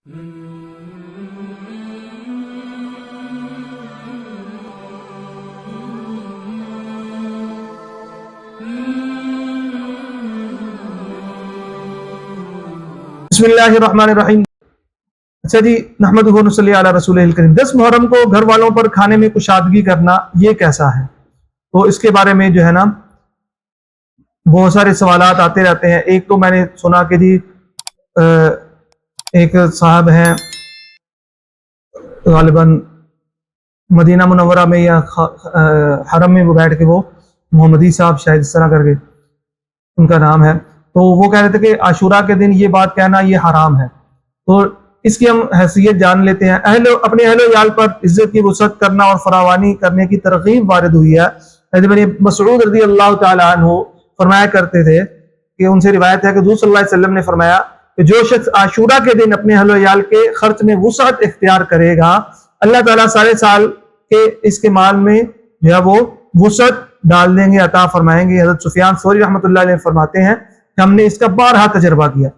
بسم اللہ الرحمن الرحیم۔ اچھا جی، نحمدہ و نصلی علی رسولہ الکریم۔ 10 محرم کو گھر والوں پر کھانے میں کشادگی کرنا یہ کیسا ہے؟ تو اس کے بارے میں جو ہے نا بہت سارے سوالات آتے رہتے ہیں۔ ایک تو میں نے سنا کہ جی ایک صاحب ہیں غالباً مدینہ منورہ میں یا حرم میں وہ بیٹھ کے، وہ محمدی صاحب شاید اس طرح کر کے ان کا نام ہے، تو وہ کہہ رہے تھے کہ عاشورہ کے دن یہ بات کہنا یہ حرام ہے۔ تو اس کی ہم حیثیت جان لیتے ہیں۔ اپنے اہل و عیال پر عزت کی وسعت کرنا اور فراوانی کرنے کی ترغیب وارد ہوئی ہے۔ حضرت ابن مسعود رضی اللہ تعالیٰ عنہ فرمایا کرتے تھے کہ ان سے روایت ہے کہ حضور صلی اللہ علیہ وسلم نے فرمایا کہ جو شخص عاشورہ کے دن اپنے اہل و عیال کے خرچ میں وسعت اختیار کرے گا، اللہ تعالیٰ سارے سال کے اس کے مال میں جو ہے وہ وسعت ڈال دیں گے، عطا فرمائیں گے۔ حضرت سفیان ثوری رحمۃ اللہ علیہ فرماتے ہیں کہ ہم نے اس کا بارہا تجربہ کیا،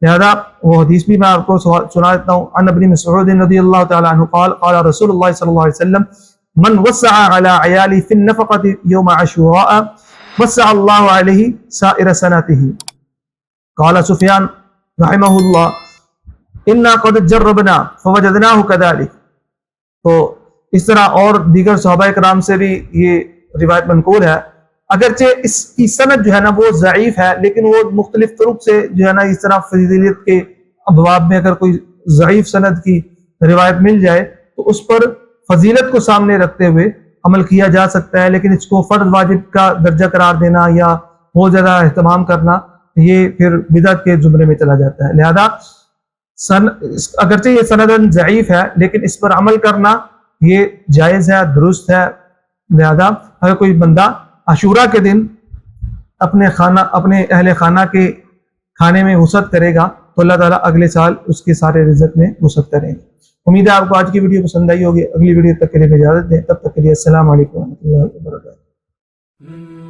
لہذا وہ حدیث بھی میں آپ کو سنا دیتا ہوں۔ عن ابن مسعود رضی اللہ تعالیٰ عنہ قال قال رسول اللہ صلی اللہ علیہ وسلم من وسع على عیالی فی النفقۃ یوم عاشوراء وسع اللہ علیہ سائر سنته۔ قال سفیان رحمہ اللہ انا قد جربنا فوجدناه كذلك۔ تو اس طرح اور دیگر صحابہ کرام سے بھی یہ روایت منقول ہے، اگرچہ اس کی سند جو ہے نا وہ ضعیف ہے، لیکن وہ مختلف طرق سے جو ہے نا اس طرح فضیلت کے ابواب میں اگر کوئی ضعیف سند کی روایت مل جائے تو اس پر فضیلت کو سامنے رکھتے ہوئے عمل کیا جا سکتا ہے، لیکن اس کو فرض واجب کا درجہ قرار دینا یا بہت زیادہ اہتمام کرنا یہ پھر بدعت کے زمرے میں چلا جاتا ہے۔ لہذا اگرچہ یہ سند ضعیف ہے لیکن اس پر عمل کرنا یہ جائز ہے، درست ہے۔ لہذا اگر کوئی بندہ عاشورہ کے دن اپنے اہل خانہ کے کھانے میں وسعت کرے گا تو اللہ تعالیٰ اگلے سال اس کے سارے رزق میں وسعت کریں گے۔ امید ہے آپ کو آج کی ویڈیو پسند آئی ہوگی۔ اگلی ویڈیو تک کے لیے اجازت دیں، تب تک کے لیے السلام علیکم ورحمۃ اللہ وبرکاتہ۔